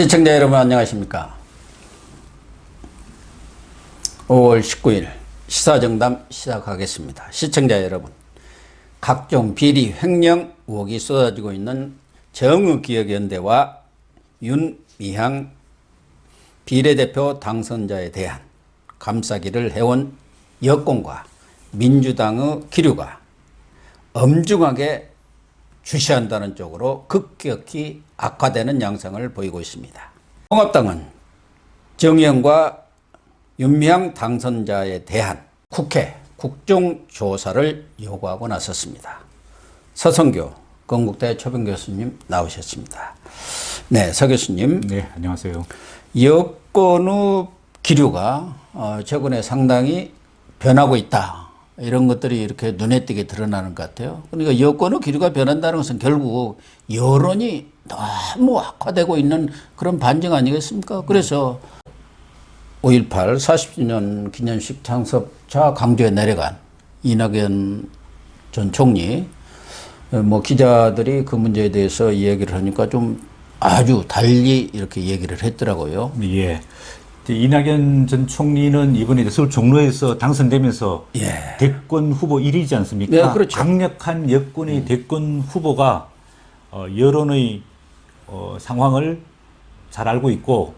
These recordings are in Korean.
시청자 여러분 안녕하십니까. 5월 19일 시사정담 시작하겠습니다. 시청자 여러분, 각종 비리 횡령 의혹이 쏟아지고 있는 정의기억연대와 윤미향 비례대표 당선자에 대한 감싸기를 해온 여권과 민주당의 기류가 엄중하게 주시한다는 쪽으로 급격히 악화되는 양상을 보이고 있습니다. 통합당은 정의연과 윤미향 당선자에 대한 국회 국정조사를 요구하고 나섰습니다. 서성교 건국대 초빙 교수님 나오셨습니다. 네, 서 교수님. 네, 안녕하세요. 여권의 기류가 최근에 상당히 변하고 있다. 이런 것들이 이렇게 눈에 띄게 드러나는 것 같아요. 그러니까 여권의 기류가 변한다는 것은 결국 여론이 너무 악화되고 있는 그런 반증 아니겠습니까? 그래서 5.18 40주년 기념식 창섭차 강주에 내려간 이낙연 전 총리, 기자들이 그 문제에 대해서 이야기를 하니까 좀 아주 달리 이렇게 얘기를 했더라고요. 예. 이낙연 전 총리는 이번에 서울 종로에서 당선되면서 대권 후보 1위지 않습니까? 네, 그렇죠. 강력한 여권의 대권 후보가 여론의 상황을 잘 알고 있고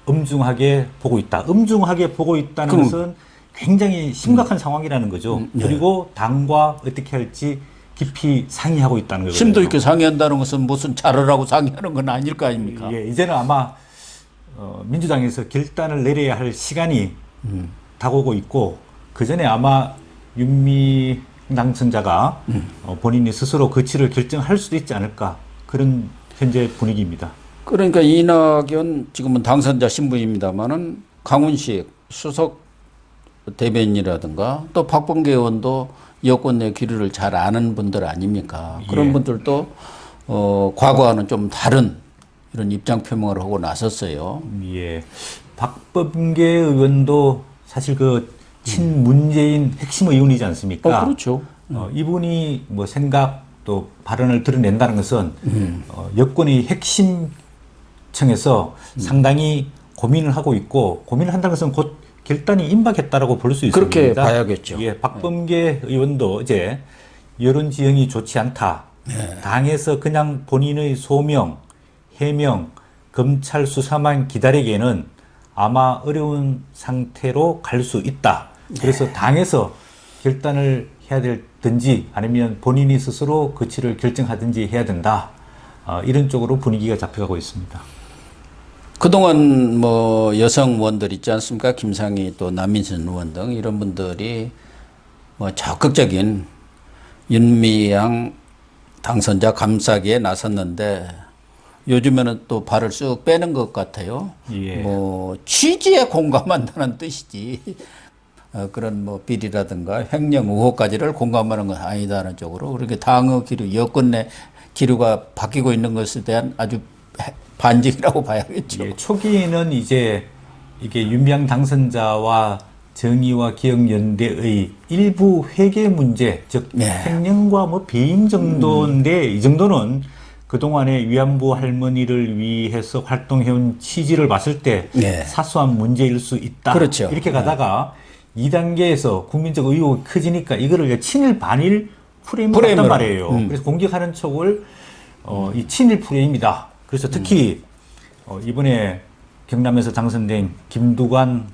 엄중하게 보고 있다. 엄중하게 보고 있다는 것은 굉장히 심각한 상황이라는 거죠. 그리고 당과 어떻게 할지 깊이 상의하고 있다는 거거든요. 심도 있게 상의한다는 것은 무슨 잘하라고 상의하는 건 아닐 거 아닙니까? 예, 이제는 아마 민주당에서 결단을 내려야 할 시간이 다가오고 있고, 그 전에 아마 윤미향 당선자가 본인이 스스로 거취를 결정할 수도 있지 않을까, 그런 현재 분위기입니다. 그러니까 이낙연 지금은 당선자 신분입니다만은 강훈식 수석 대변인이라든가 또 박범계 의원도 여권 내 기류를 잘 아는 분들 아닙니까? 그런 분들도 과거와는 좀 다른 이런 입장 표명을 하고 나섰어요. 예. 박범계 의원도 사실 그 친문재인 핵심 의원이지 않습니까? 그렇죠. 이분이 뭐 생각 또 발언을 드러낸다는 것은 여권의 핵심층에서 상당히 고민을 하고 있고, 고민을 한다는 것은 곧 결단이 임박했다라고 볼 수 있습니다. 그렇게 봐야겠죠. 예, 박범계 의원도 이제 여론 지형이 좋지 않다. 당에서 그냥 본인의 소명, 해명, 검찰 수사만 기다리기에는 아마 어려운 상태로 갈 수 있다. 그래서 당에서 결단을 해야 될든지 아니면 본인이 스스로 거취를 결정하든지 해야 된다. 이런 쪽으로 분위기가 잡혀가고 있습니다. 그동안 여성 의원들 있지 않습니까? 김상희 또 남인순 의원 등 이런 분들이 적극적인 윤미향 당선자 감싸기에 나섰는데 요즘에는 또 발을 쑥 빼는 것 같아요. 예. 취지에 공감한다는 뜻이지 그런 비리라든가 횡령 의혹까지를 공감하는 건 아니다는 쪽으로, 그렇게 당의 기류, 여권 내 기류가 바뀌고 있는 것에 대한 아주 반증이라고 봐야겠죠. 예, 초기에는 이제 이게 윤미향 당선자와 정의와 기억연대의 일부 회계 문제, 즉 횡령과 배임 정도인데 이 정도는 그동안에 위안부 할머니를 위해서 활동해온 취지를 봤을 때 사소한 문제일 수 있다. 그렇죠. 이렇게 가다가 2단계에서 국민적 의혹이 커지니까 이거를 친일 반일 프레임으로 했단 말이에요. 그래서 공격하는 촉을 이 친일 프레임이다. 그래서 특히 이번에 경남에서 당선된 김두관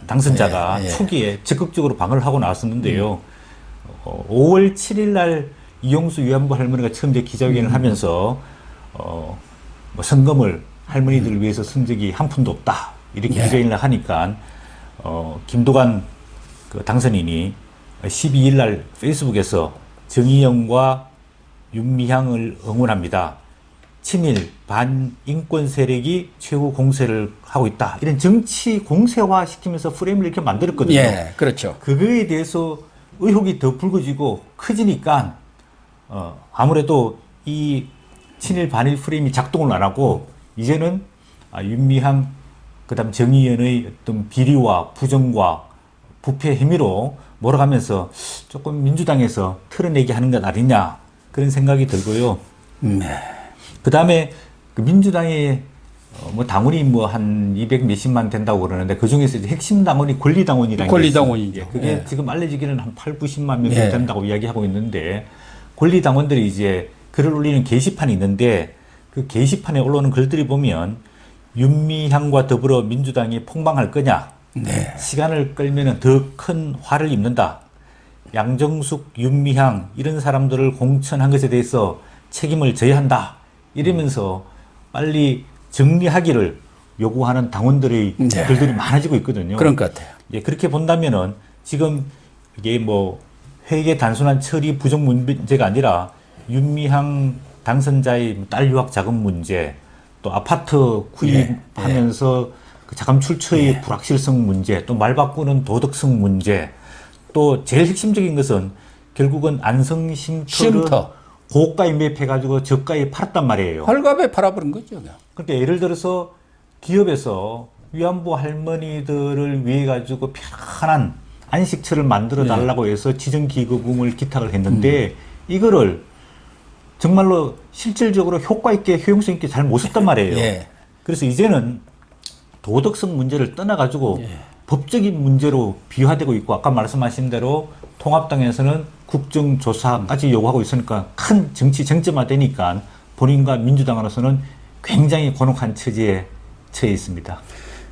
당선자가 초기에 적극적으로 방어를 하고 나왔었는데요. 5월 7일 날 이용수 위안부 할머니가 처음 기자회견을 하면서 선금을 할머니들을 위해서 쓴 적이 한 푼도 없다. 이렇게 기자회견을 하니까 김두관 그 당선인이 12일 날 페이스북에서 정의연과 윤미향을 응원합니다. 친일 반인권 세력이 최후 공세를 하고 있다. 이런 정치 공세화 시키면서 프레임을 이렇게 만들었거든요. 예, 그렇죠. 그거에 대해서 의혹이 더 불거지고 커지니까 아무래도 이 친일 반일 프레임이 작동을 안 하고 이제는 윤미향 그다음 정의연의 어떤 비리와 부정과 부패 혐의로 몰아가면서 조금 민주당에서 털어내게 하는 것 아니냐, 그런 생각이 들고요. 그 다음에 그 민주당의 뭐 당원이 뭐 한 200 몇십만 된다고 그러는데 그 중에서 이제 핵심 당원이 권리당원이라는 게 권리당원이죠. 있어요. 그게 예. 지금 알려지기는 한 8, 90만 명 예. 된다고 이야기하고 있는데 권리당원들이 이제 글을 올리는 게시판이 있는데 그 게시판에 올라오는 글들이 보면 윤미향과 더불어 민주당이 폭망할 거냐, 네. 시간을 끌면 더 큰 화를 입는다, 양정숙, 윤미향 이런 사람들을 공천한 것에 대해서 책임을 져야 한다 이러면서 빨리 정리하기를 요구하는 당원들의 네. 글들이 많아지고 있거든요. 그런 것 같아요. 예, 그렇게 본다면은 지금 이게 뭐 회계 단순한 처리 부정 문제가 아니라 윤미향 당선자의 딸 유학 자금 문제, 또 아파트 구입하면서 그 자금 출처의 불확실성 문제, 또 말 바꾸는 도덕성 문제, 또 제일 핵심적인 것은 결국은 안성 쉼터를 쉼터. 고가에 매입해가지고 저가에 팔았단 말이에요. 헐값에 팔아버린 거죠. 그냥. 그러니까 예를 들어서 기업에서 위안부 할머니들을 위해 가지고 편안한 안식처를 만들어 달라고 해서 지정기금을 기탁을 했는데 이거를 정말로 실질적으로 효과 있게 효용성 있게 잘 못 썼단 말이에요. 예. 그래서 이제는 도덕성 문제를 떠나가지고 법적인 문제로 비화되고 있고 아까 말씀하신 대로 통합당에서는 국정조사까지 요구하고 있으니까 큰 정치 쟁점화되니까 본인과 민주당으로서는 굉장히 곤혹한 처지에 처해 있습니다.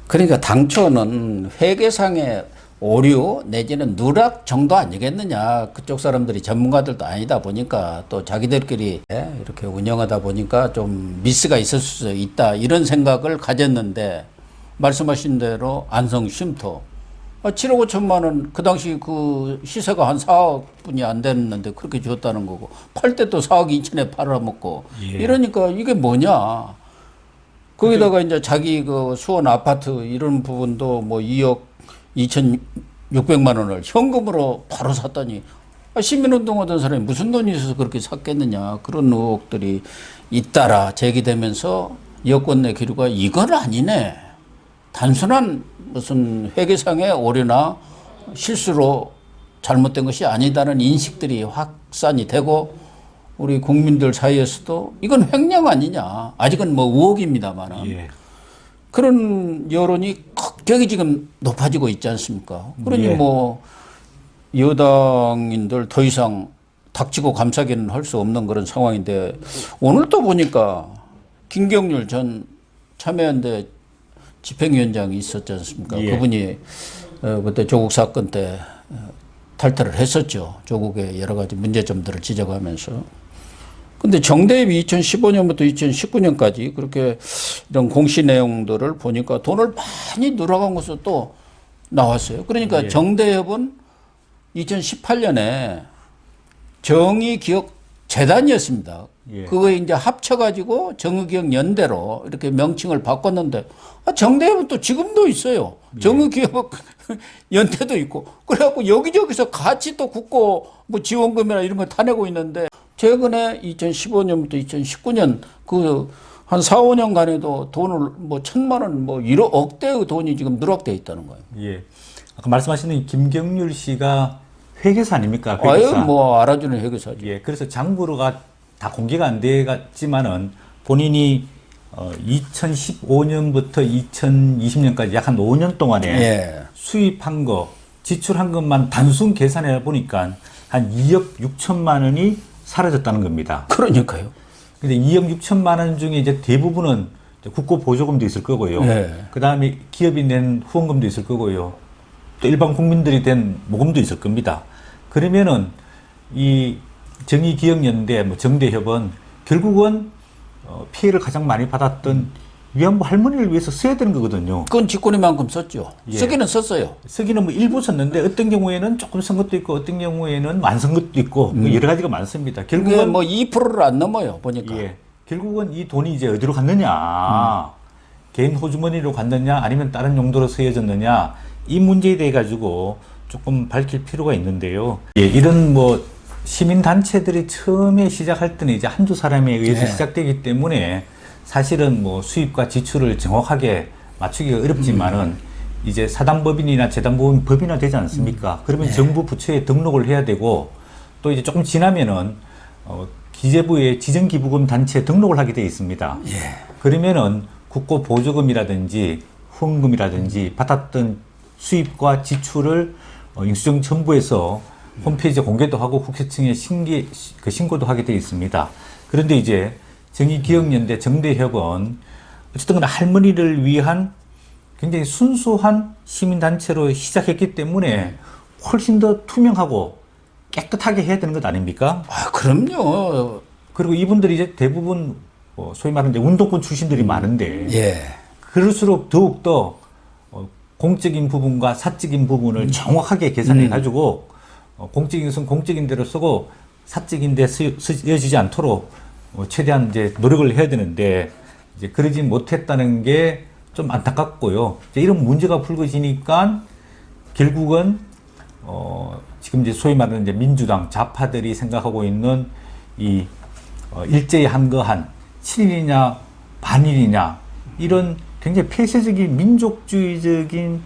그러니까 당초는 회계상의 오류 내지는 누락 정도 아니겠느냐. 그쪽 사람들이 전문가들도 아니다 보니까 또 자기들끼리 이렇게 운영하다 보니까 좀 미스가 있을 수 있다 이런 생각을 가졌는데 말씀하신 대로 안성 쉼터 7억 5천만 원 그 당시 그 시세가 한 4억 분이 안 됐는데 그렇게 줬다는 거고 팔 때 또 4억 2천에 팔아먹고 이러니까 이게 뭐냐. 거기다가 이제 자기 그 수원 아파트 이런 부분도 뭐 2억 2,600만 원을 현금으로 바로 샀더니 시민운동하던 사람이 무슨 돈이 있어서 그렇게 샀겠느냐 그런 의혹들이 잇따라 제기되면서 여권 내 기류가 이건 아니네. 단순한 무슨 회계상의 오류나 실수로 잘못된 것이 아니다는 인식들이 확산이 되고 우리 국민들 사이에서도 이건 횡령 아니냐. 아직은 뭐 의혹입니다만은. 그런 여론이 급격히 지금 높아지고 있지 않습니까? 그러니 뭐 여당인들 더 이상 닥치고 감싸기는 할 수 없는 그런 상황인데 오늘 또 보니까 김경률 전 참여연대 집행위원장이 있었지 않습니까? 그분이 그때 조국 사건 때 탈퇴를 했었죠. 조국의 여러 가지 문제점들을 지적하면서. 근데 정대협이 2015년부터 2019년까지 그렇게 이런 공시 내용들을 보니까 돈을 많이 늘어간 것으로 또 나왔어요. 그러니까 정대협은 2018년에 정의기억재단이었습니다. 그거에 이제 합쳐가지고 정의기억연대로 이렇게 명칭을 바꿨는데 정대협은 또 지금도 있어요. 정의기억연대도 있고. 그래갖고 여기저기서 같이 또 국고 뭐 지원금이나 이런 거 타내고 있는데 최근에 2015년부터 2019년 그 한 4, 5년간에도 돈을 뭐 1,000만 원, 뭐 1억 억대의 돈이 지금 누락돼 있다는 거예요. 예. 아까 말씀하시는 김경률 씨가 회계사 아닙니까? 회계사. 아유, 뭐 알아주는 회계사죠. 예. 그래서 장부가 다 공개가 안 되었지만은 본인이 2015년부터 2020년까지 약 한 5년 동안에 수입한 거, 지출한 것만 단순 계산해 보니까 한 2억 6천만 원이 사라졌다는 겁니다. 그러니까요. 근데 2억 6천만 원 중에 이제 대부분은 국고 보조금도 있을 거고요. 그 다음에 기업이 낸 후원금도 있을 거고요. 또 일반 국민들이 된 모금도 있을 겁니다. 그러면은 이 정의기억연대, 뭐 정대협은 결국은 피해를 가장 많이 받았던 위안부 할머니를 위해서 써야 되는 거거든요. 그건 직권이만큼 썼죠. 쓰기는 썼어요. 쓰기는 뭐 일부 썼는데 어떤 경우에는 조금 쓴 것도 있고 어떤 경우에는 안 쓴 것도 있고 여러 가지가 많습니다. 결국은 뭐 2%를 안 넘어요. 보니까. 결국은 이 돈이 이제 어디로 갔느냐, 개인 호주머니로 갔느냐, 아니면 다른 용도로 쓰여졌느냐, 이 문제에 대해 가지고 조금 밝힐 필요가 있는데요. 이런 뭐 시민단체들이 처음에 시작할 때는 이제 한두 사람에 의해서 시작되기 때문에 사실은 뭐 수입과 지출을 정확하게 맞추기가 어렵지만은 이제 사단법인이나 재단법인 법인화 되지 않습니까? 그러면 정부 부처에 등록을 해야 되고 또 이제 조금 지나면은 기재부의 지정기부금 단체에 등록을 하게 되어 있습니다. 그러면은 국고 보조금이라든지 후원금이라든지 받았던 수입과 지출을 인수정 첨부해서 홈페이지에 공개도 하고 국세청에 신고도 하게 되어 있습니다. 그런데 이제 정의기억연대 정대협은 어쨌든 간에 할머니를 위한 굉장히 순수한 시민단체로 시작했기 때문에 훨씬 더 투명하고 깨끗하게 해야 되는 것 아닙니까? 아, 그럼요. 그리고 이분들이 이제 대부분 소위 말하는 운동권 출신들이 많은데 예. 그럴수록 더욱더 공적인 부분과 사적인 부분을 정확하게 계산해 가지고 공적인 것은 공적인 대로 쓰고 사적인 데 쓰여지지 않도록 최대한 이제 노력을 해야 되는데 이제 그러지 못했다는 게 좀 안타깝고요. 이제 이런 문제가 불거지니까 결국은 지금 이제 소위 말하는 이제 민주당 좌파들이 생각하고 있는 이 일제히 한거한 친일이냐 반일이냐 이런 굉장히 폐쇄적인 민족주의적인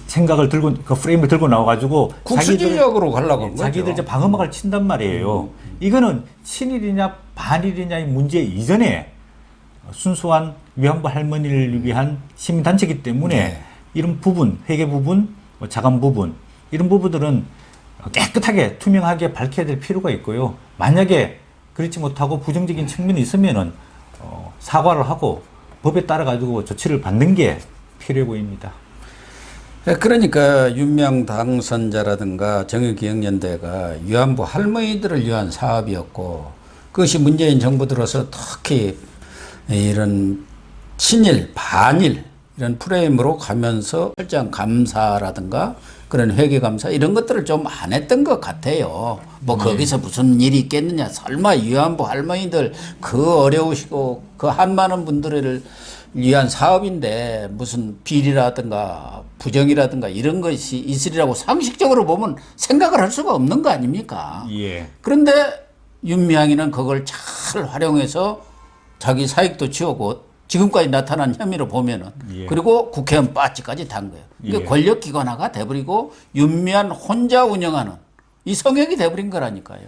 생각을 들고 그 프레임을 들고 나와가지고 국수지역으로 가려고 한 거죠. 자기들 이제 방어막을 친단 말이에요. 이거는 친일이냐 반일이냐의 문제 이전에 순수한 위안부 할머니를 위한 시민단체이기 때문에 네. 이런 부분, 회계 부분, 자금 부분 이런 부분들은 깨끗하게 투명하게 밝혀야 될 필요가 있고요. 만약에 그렇지 못하고 부정적인 측면이 있으면은 사과를 하고 법에 따라 가지고 조치를 받는 게 필요해 보입니다. 그러니까 윤미향 당선자라든가 정의기억연대가 위안부 할머니들을 위한 사업이었고 그것이 문재인 정부 들어서 특히 이런 친일, 반일 이런 프레임으로 가면서 철저한 감사라든가 그런 회계감사 이런 것들을 좀 안 했던 것 같아요. 뭐 거기서 무슨 일이 있겠느냐. 설마 위안부 할머니들 그 어려우시고 그 한 많은 분들을 위한 사업인데 무슨 비리라든가 부정이라든가 이런 것이 있으리라고 상식적으로 보면 생각을 할 수가 없는 거 아닙니까? 예. 그런데 윤미향이는 그걸 잘 활용해서 자기 사익도 지우고 지금까지 나타난 혐의를 보면은 예. 그리고 국회의원 빠지까지 단 거예요. 이게 예. 권력기관화가 돼버리고 윤미향 혼자 운영하는 이 성역이 돼버린 거라니까요.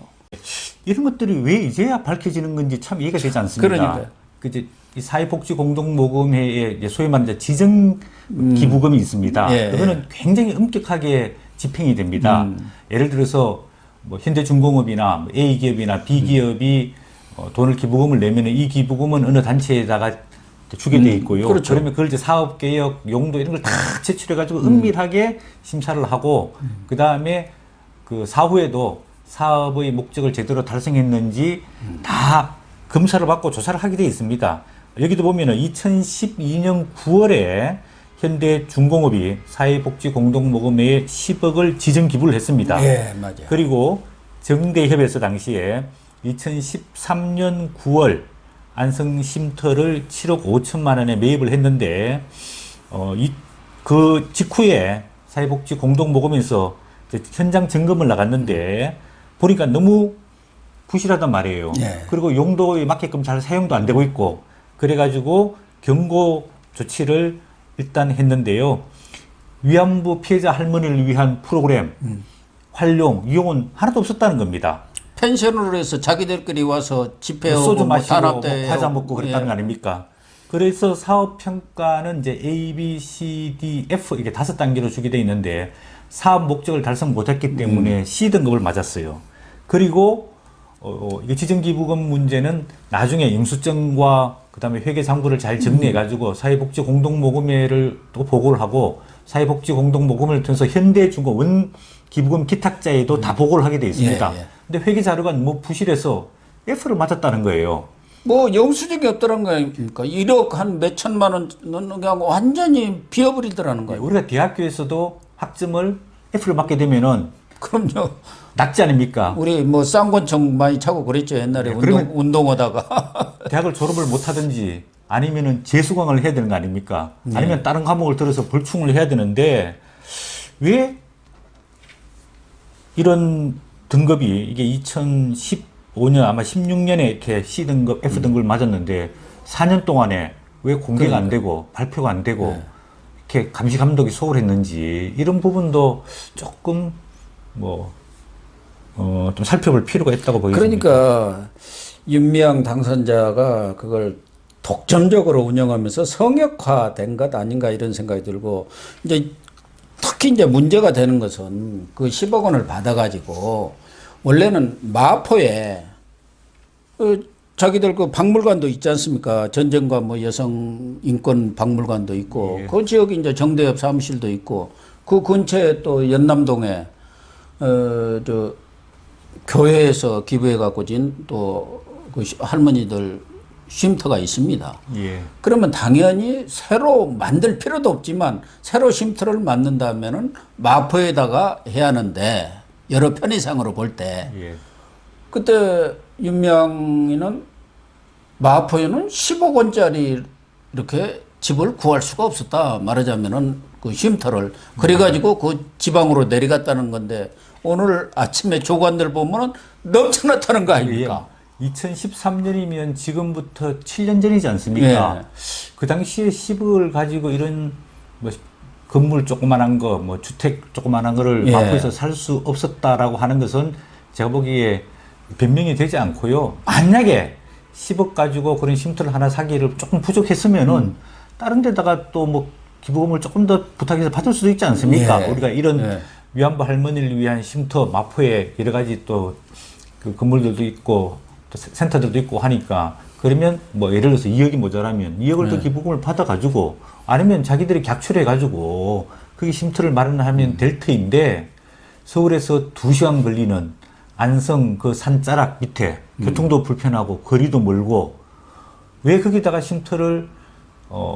이런 것들이 왜 이제야 밝혀지는 건지 참 이해가 되지 않습니다. 그러니까요. 이제 이 사회복지공동모금회에 이제 소위 말하는 지정 기부금이 있습니다. 예, 그거는 굉장히 엄격하게 집행이 됩니다. 예를 들어서 뭐 현대중공업이나 뭐 A기업이나 B기업이 돈을 기부금을 내면은 이 기부금은 어느 단체에다가 주게 돼 있고요. 그렇죠. 그러면 그걸 이제 사업개혁 용도 이런 걸 다 제출해가지고 은밀하게 심사를 하고 그 다음에 그 사후에도 사업의 목적을 제대로 달성했는지 다 검사를 받고 조사를 하게 돼 있습니다. 여기도 보면은 2012년 9월에 현대중공업이 사회복지공동모금회에 10억을 지정 기부를 했습니다. 예, 맞아요. 그리고 정대협에서 당시에 2013년 9월 안성쉼터를 7억 5천만 원에 매입을 했는데 그 직후에 사회복지공동모금에서 현장 점검을 나갔는데 보니까 너무 부실하단 말이에요. 예. 그리고 용도에 맞게끔 잘 사용도 안 되고 있고 그래가지고 경고 조치를 일단 했는데요. 위안부 피해자 할머니를 위한 프로그램 활용, 이용은 하나도 없었다는 겁니다. 펜션으로 해서 자기들끼리 와서 집회하고 소주 마시고 단합대 과자 먹고 그랬다는 거 아닙니까? 그래서 사업 평가는 이제 A, B, C, D, F 이렇게 5단계로 주게 돼 있는데 사업 목적을 달성 못했기 때문에 C 등급을 맞았어요. 그리고 이게 지정기부금 문제는 나중에 영수증과 그다음에 회계상부를 잘 정리해 가지고 사회복지공동모금회를 또 보고를 하고 사회복지공동모금을 통해서 현대중공업 원기부금 기탁자에도 다 보고를 하게 돼 있습니다. 예, 예. 근데 회계자료가 뭐 부실해서 F를 맞았다는 거예요. 뭐 영수증이 없더란 거 아닙니까? 1억 한 몇 천만 원은 그냥 완전히 비어버리더라는 거예요. 우리가 대학교에서도 학점을 F를 맞게 되면은 그럼요. 낙지 아닙니까? 우리 뭐 쌍권총 많이 차고 그랬죠 옛날에 그러면- 운동하다가. 대학을 졸업을 못 하든지 아니면은 재수강을 해야 되는 거 아닙니까? 아니면 다른 과목을 들어서 벌충을 해야 되는데 왜 이런 등급이 이게 2015년 아마 16년에 이렇게 C 등급, F 등급을 맞았는데 4년 동안에 왜 공개가 안 되고 발표가 안 되고 이렇게 감시 감독이 소홀했는지 이런 부분도 조금 좀 살펴볼 필요가 있다고 보입니다. 그러니까 윤미향 당선자가 그걸 독점적으로 운영하면서 성역화된 것 아닌가 이런 생각이 들고 이제 특히 이제 문제가 되는 것은 그 10억 원을 받아가지고 원래는 마포에 자기들 그 박물관도 있지 않습니까? 전쟁과 뭐 여성 인권 박물관도 있고 예. 그 지역에 이제 정대협 사무실도 있고 그 근처에 또 연남동에 저 교회에서 기부해 갖고 진 또 그 할머니들 쉼터가 있습니다. 예. 그러면 당연히 새로 만들 필요도 없지만 새로 쉼터를 만든다면은 마포에다가 해야 하는데 여러 편의상으로 볼 때 예. 그때 윤명이는 마포에는 10억 원짜리 이렇게 집을 구할 수가 없었다 말하자면은 그 쉼터를 그래가지고 그 지방으로 내려갔다는 건데 오늘 아침에 조간들 보면은 넘쳐났다는 거 아닙니까? 2013년이면 지금부터 7년 전이지 않습니까? 예. 그 당시에 10억을 가지고 이런 뭐 건물 조그만한 거, 뭐 주택 조그만한 거를 예. 마포에서 살 수 없었다라고 하는 것은 제가 보기에 변명이 되지 않고요. 만약에 10억 가지고 그런 쉼터를 하나 사기를 조금 부족했으면은 다른 데다가 또 뭐 기부금을 조금 더 부탁해서 받을 수도 있지 않습니까? 예. 우리가 이런 예. 위안부 할머니를 위한 쉼터 마포에 여러 가지 또 그 건물들도 있고 또 센터들도 있고 하니까 그러면 뭐 예를 들어서 2억이 모자라면 2억을 더 기부금을 받아가지고 아니면 자기들이 객출해가지고 그게 쉼터를 마련하면 될 터인데 서울에서 2시간 걸리는 안성 그 산자락 밑에 교통도 불편하고 거리도 멀고 왜 거기다가 쉼터를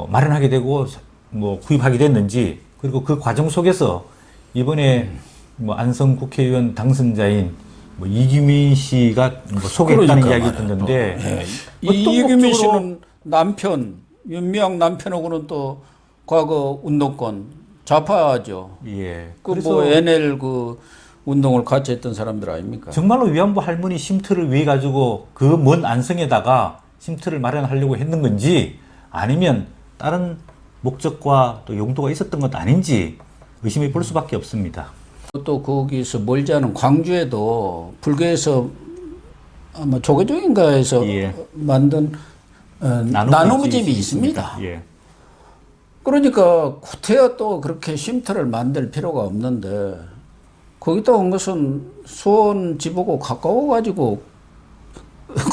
마련하게 되고 뭐 구입하게 됐는지 그리고 그 과정 속에서 이번에 뭐 안성 국회의원 당선자인 뭐 이규민 씨가 뭐 소개했다는 이야기 듣는데 예. 어떤 이규민 목적으로- 씨는 남편 윤미향 남편하고는 또 과거 운동권 좌파죠. 예. 그 그래서 뭐 NL 그 운동을 같이 했던 사람들 아닙니까? 정말로 위안부 할머니 쉼터를 위해 가지고 그 먼 안성에다가 쉼터를 마련하려고 했는 건지 아니면 다른 목적과 또 용도가 있었던 것 아닌지 의심해 볼 수밖에 없습니다. 또 거기서 멀지 않은 광주에도 불교에서 아마 조계종인가에서 예. 만든 나눔집이 있습니다. 예. 그러니까 구태여 또 그렇게 쉼터를 만들 필요가 없는데 거기다 온 것은 수원 집하고 가까워 가지고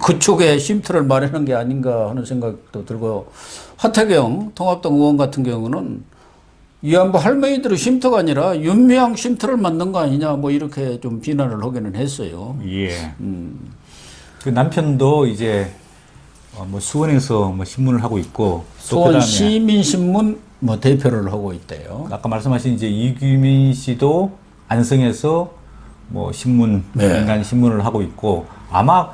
그쪽에 쉼터를 마련한 게 아닌가 하는 생각도 들고 하태경 통합당 의원 같은 경우는 위안부 할머니들의 쉼터가 아니라 윤미향 쉼터를 만든 거 아니냐 뭐 이렇게 좀 비난을 하기는 했어요. 예. 그 남편도 이제 뭐 수원에서 뭐 신문을 하고 있고 또 수원 그다음에 시민신문 뭐 대표를 하고 있대요. 아까 말씀하신 이제 이규민 씨도 안성에서 뭐 신문 네. 인간 신문을 하고 있고 아마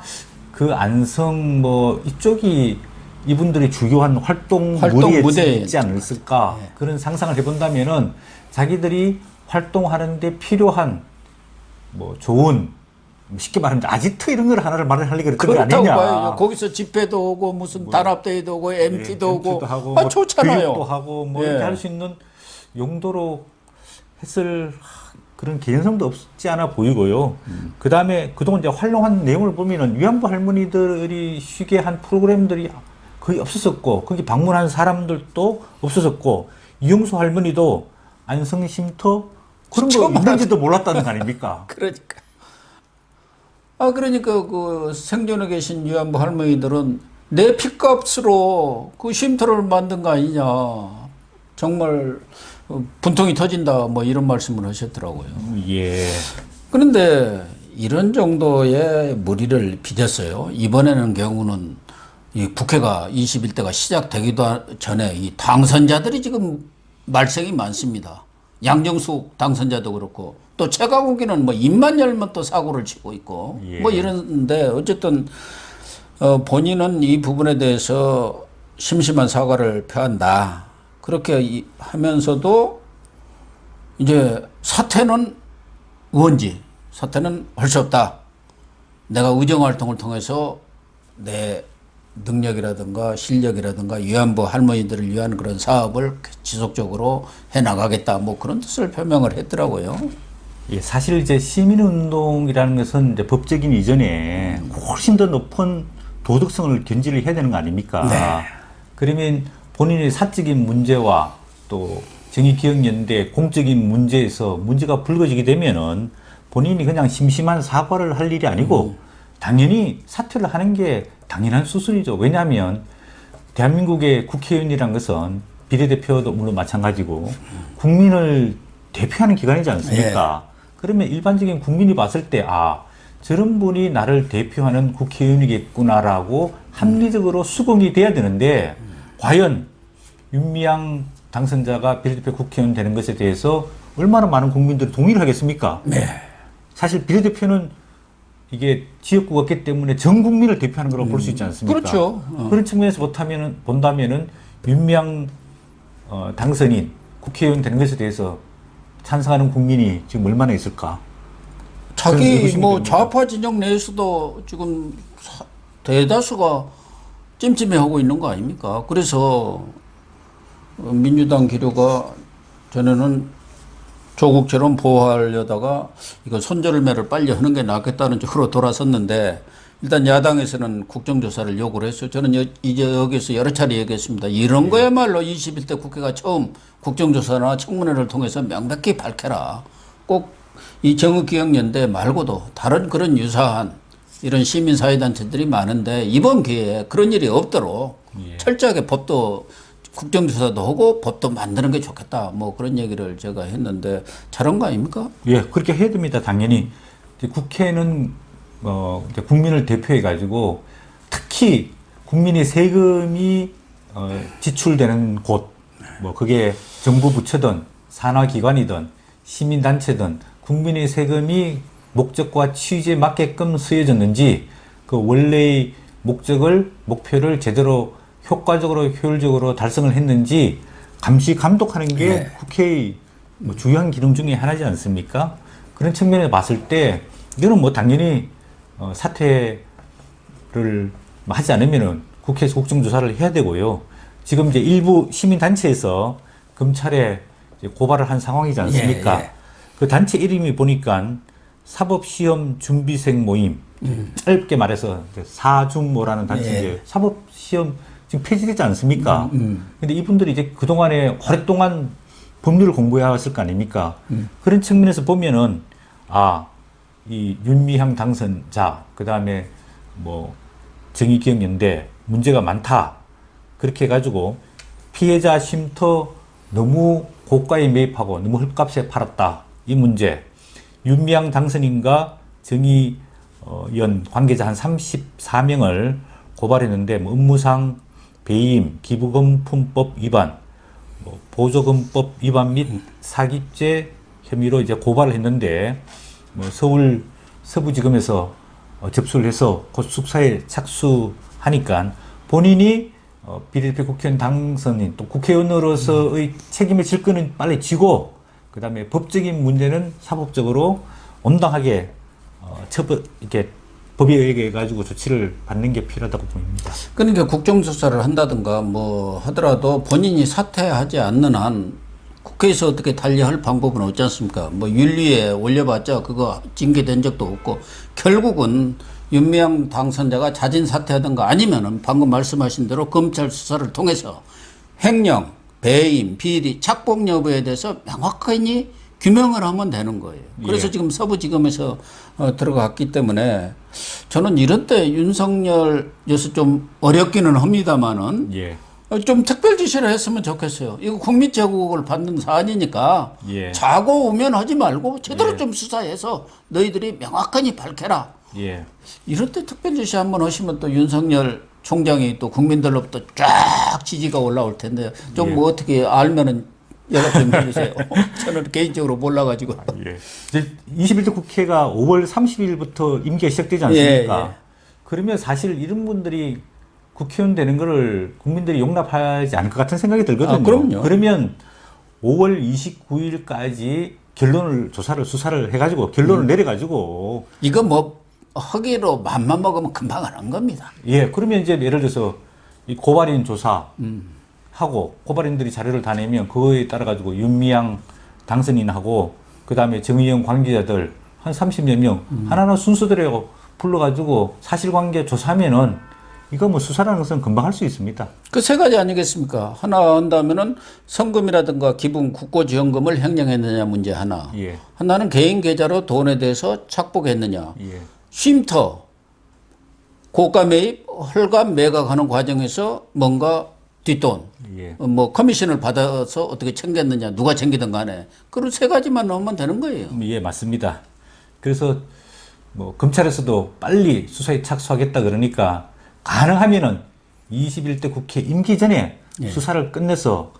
그 안성 뭐 이쪽이 이분들이 주요한 활동 무대에 무대. 있지 않을까 그런 상상을 해본다면은 자기들이 활동하는데 필요한 뭐 좋은 쉽게 말하면 아지트 이런 걸 하나를 마련하려고 그랬던 거 그렇다고 아니냐. 봐요. 거기서 집회도 오고 무슨 단합대회도 오고 MT도 오고 MT도 하고 아 뭐 좋잖아요. 교육도 하고 뭐 예. 이렇게 할 수 있는 용도로 했을 그런 개연성도 없지 않아 보이고요. 그 다음에 그동안 이제 활용한 내용을 보면은 위안부 할머니들이 쉬게 한 프로그램들이 거의 없었었고, 거기 방문한 사람들도 없었었고, 이용수 할머니도 안성 쉼터 그런 거 처음 있는지도 몰랐다는 거 아닙니까? 그러니까. 그러니까 그 생존에 계신 위안부 할머니들은 내 피값으로 그 쉼터를 만든 거 아니냐. 정말 분통이 터진다. 뭐 이런 말씀을 하셨더라고요. 예. 그런데 이런 정도의 무리를 빚었어요. 이번에는 경우는 이 국회가 21대가 시작되기도 전에 이 당선자들이 지금 말썽이 많습니다. 양정숙 당선자도 그렇고 또 최강욱이는 뭐 입만 열면 또 사고를 치고 있고 예. 뭐 이런데 어쨌든 본인은 이 부분에 대해서 심심한 사과를 표한다. 그렇게 하면서도 이제 사퇴는 의원직, 사퇴는 할 수 없다. 내가 의정활동을 통해서 내 능력이라든가 실력이라든가 위안부 할머니들을 위한 그런 사업을 지속적으로 해나가겠다. 뭐 그런 뜻을 표명을 했더라고요. 예, 사실 이제 시민운동이라는 것은 이제 법적인 이전에 훨씬 더 높은 도덕성을 견지를 해야 되는 거 아닙니까? 네. 그러면 본인의 사적인 문제와 또 정의기억연대 공적인 문제에서 문제가 불거지게 되면은 본인이 그냥 심심한 사과를 할 일이 아니고 당연히 사퇴를 하는 게 당연한 수순이죠. 왜냐하면 대한민국의 국회의원이란 것은 비례대표도 물론 마찬가지고 국민을 대표하는 기관이지 않습니까? 그러면 일반적인 국민이 봤을 때 저런 분이 나를 대표하는 국회의원이겠구나라고 합리적으로 수긍이 돼야 되는데 과연 윤미향 당선자가 비례대표 국회의원 되는 것에 대해서 얼마나 많은 국민들이 동의를 하겠습니까? 사실 비례대표는 이게 지역구가 없기 때문에 전 국민을 대표하는 거라고 볼 수 있지 않습니까? 그렇죠. 그런 측면에서 본다면은 윤미향 당선인 국회의원 되는 것에 대해서 찬성하는 국민이 지금 얼마나 있을까? 자기 뭐 좌파 진영 내에서도 지금 대다수가 찜찜해하고 있는 거 아닙니까? 그래서 민주당 기류가 전에는 조국처럼 보호하려다가 이거 손절매를 빨리 하는 게 낫겠다는 쪽으로 돌아섰는데 일단 야당에서는 국정조사를 요구를 했어요. 저는 이제 여기서 여러 차례 얘기했습니다. 이런 거야말로 21대 국회가 처음 국정조사나 청문회를 통해서 명백히 밝혀라. 꼭 이 정의기억연대 말고도 다른 그런 유사한 이런 시민사회단체들이 많은데 이번 기회에 그런 일이 없도록 철저하게 법도 국정조사도 하고 법도 만드는 게 좋겠다. 뭐 그런 얘기를 제가 했는데 잘한 거 아닙니까? 예, 그렇게 해야 됩니다. 당연히. 국회는 이제 국민을 대표해 가지고 특히 국민의 세금이 지출되는 곳, 뭐 그게 정부 부처든 산하기관이든 시민단체든 국민의 세금이 목적과 취지에 맞게끔 쓰여졌는지 그 원래의 목표를 제대로 효과적으로 효율적으로 달성을 했는지 감시 감독하는 게 국회의 뭐 주요한 기능 중에 하나지 않습니까? 그런 측면에서 봤을 때 이거는 뭐 당연히 사퇴를 하지 않으면은 국회에서 국정조사를 해야 되고요. 지금 이제 일부 시민단체에서 검찰에 이제 고발을 한 상황이지 않습니까? 그 단체 이름이 보니까 사법시험 준비생 모임, 짧게 말해서 사준모라는 단체인데 사법시험 지금 폐지되지 않습니까? 근데 이분들이 이제 그동안에 오랫동안 법률을 공부해 왔을 거 아닙니까? 그런 측면에서 보면은 이 윤미향 당선자, 그 다음에 뭐 정의기억연대 문제가 많다. 그렇게 해가지고 피해자 쉼터 너무 고가에 매입하고 너무 헐값에 팔았다. 이 문제. 윤미향 당선인과 정의연 관계자 한 34명을 고발했는데 뭐 업무상 배임, 기부금품법 위반, 뭐 보조금법 위반 및 사기죄 혐의로 이제 고발을 했는데 뭐 서울 서부지검에서 접수를 해서 곧 수사에 착수하니까 본인이 비례대표 국회의원 당선인 또 국회의원으로서의 책임을 질 거는 빨리 지고 그 다음에 법적인 문제는 사법적으로 온당하게 이렇게 법에 의해 가지고 조치를 받는 게 필요하다고 보입니다. 그러니까 국정조사를 한다든가 뭐 하더라도 본인이 사퇴하지 않는 한 국회에서 어떻게 달리할 방법은 없지 않습니까? 뭐 윤리에 올려봤자 그거 징계된 적도 없고 결국은 윤미향 당선자가 자진 사퇴하든가 아니면은 방금 말씀하신 대로 검찰 수사를 통해서 횡령, 배임, 비리, 착복 여부에 대해서 명확하게 규명을 하면 되는 거예요. 그래서 지금 서부지검에서 들어갔기 때문에 저는 이런 때 윤석열 여서 좀 어렵기는 합니다만은 좀 특별 지시를 했으면 좋겠어요. 이거 국민 제국을 받는 사안이니까 자고 우면하지 말고 제대로 좀 수사해서 너희들이 명확하게 밝혀라. 이럴 때 특별 지시 한번 하시면 또 윤석열 총장이 또 국민들로부터 쫙 지지가 올라올 텐데 좀 뭐 어떻게 알면은 연락 좀 해주세요. 저는 개인적으로 몰라가지고. 21대 국회가 5월 30일부터 임기가 시작되지 않습니까? 그러면 사실 이런 분들이 국회의원 되는 거를 국민들이 용납하지 않을 것 같은 생각이 들거든요. 그럼요. 그러면 5월 29일까지 수사를 해가지고 결론을 내려가지고 이거 뭐 허기로 맘만 먹으면 금방 하는 겁니다. 그러면 이제 예를 들어서 이 고발인 조사하고 고발인들이 자료를 다 내면 그거에 따라 가지고 윤미향 당선인하고 그 다음에 정의연 관계자들 한 30여 명 하나하나 순서대로 불러가지고 사실관계 조사하면은 이거 뭐 수사라는 것은 금방 할 수 있습니다. 그 세 가지 아니겠습니까? 하나 한다면은 성금이라든가 기부 국고지원금을 횡령했느냐 문제 하나. 예. 하나는 개인 계좌로 돈에 대해서 착복했느냐. 예. 쉼터, 고가 매입, 헐값 매각하는 과정에서 뭔가 뒷돈, 예. 뭐 커미션을 받아서 어떻게 챙겼느냐, 누가 챙기든 간에 그런 세 가지만 넣으면 되는 거예요. 예, 맞습니다. 그래서 뭐 검찰에서도 빨리 수사에 착수하겠다 그러니까 가능하면은 21대 국회 임기 전에 수사를 끝내서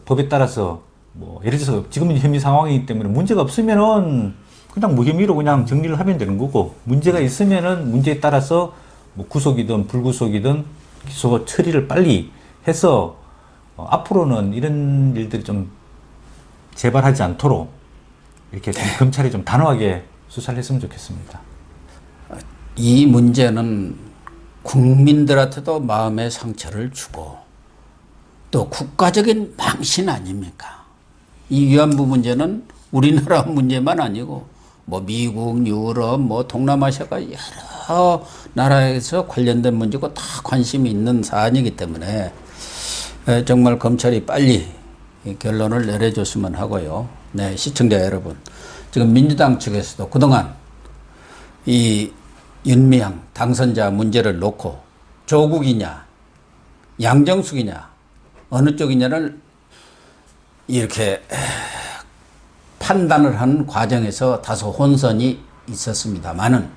법에 따라서 뭐 예를 들어서 지금은 혐의 상황이기 때문에 문제가 없으면은 그냥 무혐의로 그냥 정리를 하면 되는 거고, 문제가 있으면은 문제에 따라서 뭐 구속이든 불구속이든 기소 처리를 빨리 해서 앞으로는 이런 일들이 좀 재발하지 않도록 이렇게 좀 검찰이 좀 단호하게 수사를 했으면 좋겠습니다. 이 문제는 국민들한테도 마음의 상처를 주고 또 국가적인 망신 아닙니까? 이 위안부 문제는 우리나라 문제만 아니고 뭐 미국, 유럽, 뭐 동남아시아가 여러 나라에서 관련된 문제고 다 관심이 있는 사안이기 때문에 정말 검찰이 빨리 결론을 내려줬으면 하고요. 네, 시청자 여러분, 지금 민주당 측에서도 그동안 이 윤미향 당선자 문제를 놓고 조국이냐 양정숙이냐 어느 쪽이냐를 이렇게 판단을 하는 과정에서 다소 혼선이 있었습니다만은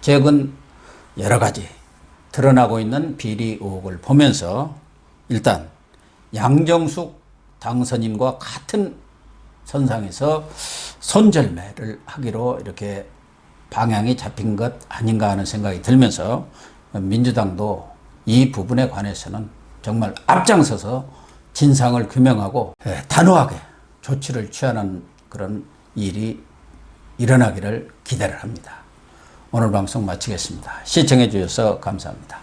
최근 여러 가지 드러나고 있는 비리 의혹을 보면서 일단 양정숙 당선인과 같은 선상에서 손절매를 하기로 이렇게 방향이 잡힌 것 아닌가 하는 생각이 들면서 민주당도 이 부분에 관해서는 정말 앞장서서 진상을 규명하고 단호하게 조치를 취하는 그런 일이 일어나기를 기대를 합니다. 오늘 방송 마치겠습니다. 시청해 주셔서 감사합니다.